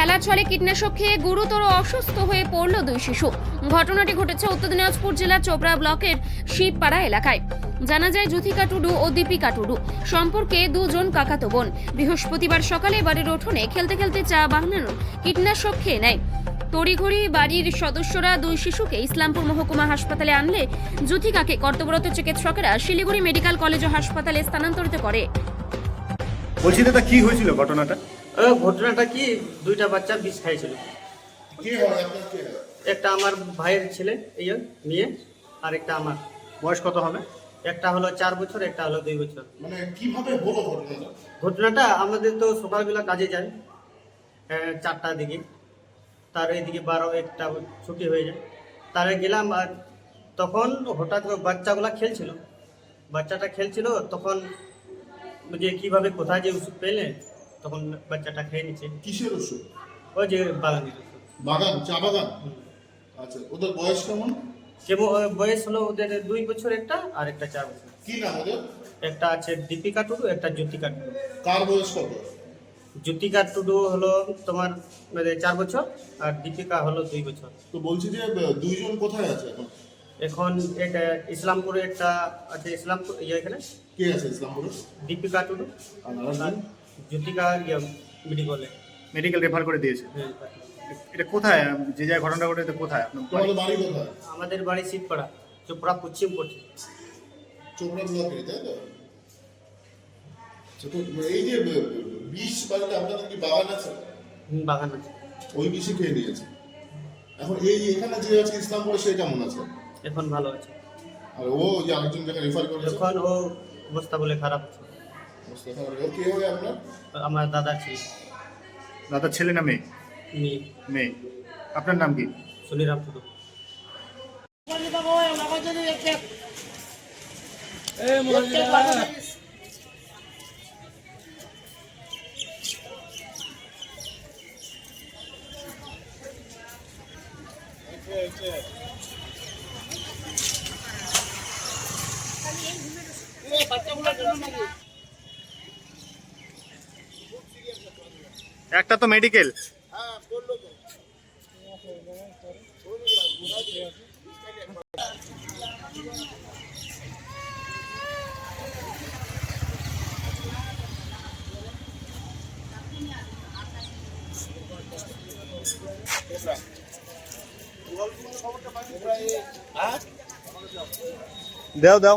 খেলার ছলে কীটনাশক খেয়ে গুরুতর অসুস্থ হয়ে পড়ল দুই শিশু। ঘটনাটি ঘটেছে উত্তর দিনাজপুর জেলার চোপড়া ব্লকের শিবপাড়া এলাকায়। জানা যায় জ্যোতিকা টুডু ও দীপিকা টুডু সম্পর্কে দুজন কাকাতো বোন। বৃহস্পতিবার সকালে বাড়ির উঠোনে খেলতে খেলতে চা বানানোর কীটনাশক খেয়ে নেয়। তড়িঘড়ি বাড়ির সদস্যরা দুই শিশুকে ইসলামপুর মহকুমা হাসপাতালে আনলে জ্যোতিকাকে কর্তব্যরত চিকিৎসকেরা শিলিগুড়ি মেডিকেল কলেজ ও হাসপাতালে স্থানান্তরিত করে। বলছি দাদা কি হয়েছিল ঘটনাটা? ঘটনাটা কি, দুইটা বাচ্চা বিষ খাইছিল। একটা আমার ভাইয়ের ছেলে, এই মেয়ে, আর একটা আমার। বয়স কত হবে? একটা হলো 4 বছর, একটা হলো 2 বছর। মানে কিভাবে হলো ঘটনাটা? ঘটনাটা আমাদের তো সকালবেলা কাজে যায় 4টার দিকে, তার এইদিকে 12-1টা ছুটি হয়ে যায়। তারে গেলাম, আর তখন হঠাৎ বাচ্চাগুলা বাচ্চাটা খেলছিল, তখন যে কিভাবে কোথায় যে ওষুধ পেলে, তখন বাচ্চাটা খেয়ে নিচ্ছে। কিসের ওষুধ? ওই যে বাগানের ওষুধ। বাগান, চা বাগান। আচ্ছা, ওদের বয়স কেমন? বয়স হলো ওদের 2 বছর একটা, আর একটা 4 বছর। কি নাম ওদের? একটা আছে দীপিকা টুডু, একটা জ্যোতিকা টুডু। কার বয়স কত? জ্যোতিকা টুডু হলো তোমার 4 বছর, আর দীপিকা হলো 2 বছর। তো বলছি যে দুইজন কোথায় আছে এখন? এখন এটা ইসলামপুরে একটা আছে, ইসলামপুর এখানে কে আছে ইসলামপুরে? দীপিকা টুডু আর আরেকজন? জ্যোতিকা মেডিকেলে। মেডিকেল রেফার করে দিয়েছে। হ্যাঁ। এটা কোথায়, যে জায়গায় ঘটনাটা ঘটেছে কোথায় আপনার? তোমাদের বাড়ি কোথায়? আমাদের বাড়ি শিবপাড়া, চোপড়া পশ্চিম পড়ছে। চোপড়া ব্লকে, তাই তো? আচ্ছা, তো এই যে বিষ বাড়িতে আপনাদের কি বাগান আছে? বাগান আছে। ওই বিষই খেয়ে নিয়েছে। এখন এখানে যে আছে ইসলামপুরে, সে কেমন আছে? এখন ভালো আছে। আর ও যে আরেকজন যাকে রেফার করেছে, এখন ও অবস্থা বলে খারাপ আছে। অবস্থা খারাপ। ও কে হয় আপনার? আমার দাদা ছিল। দাদার ছেলে না মেয়ে? মেয়ে। মেয়ে। আপনার নাম কি? সুনিরাম টুডু। একটা তো মেডিকেল। দাও দাও।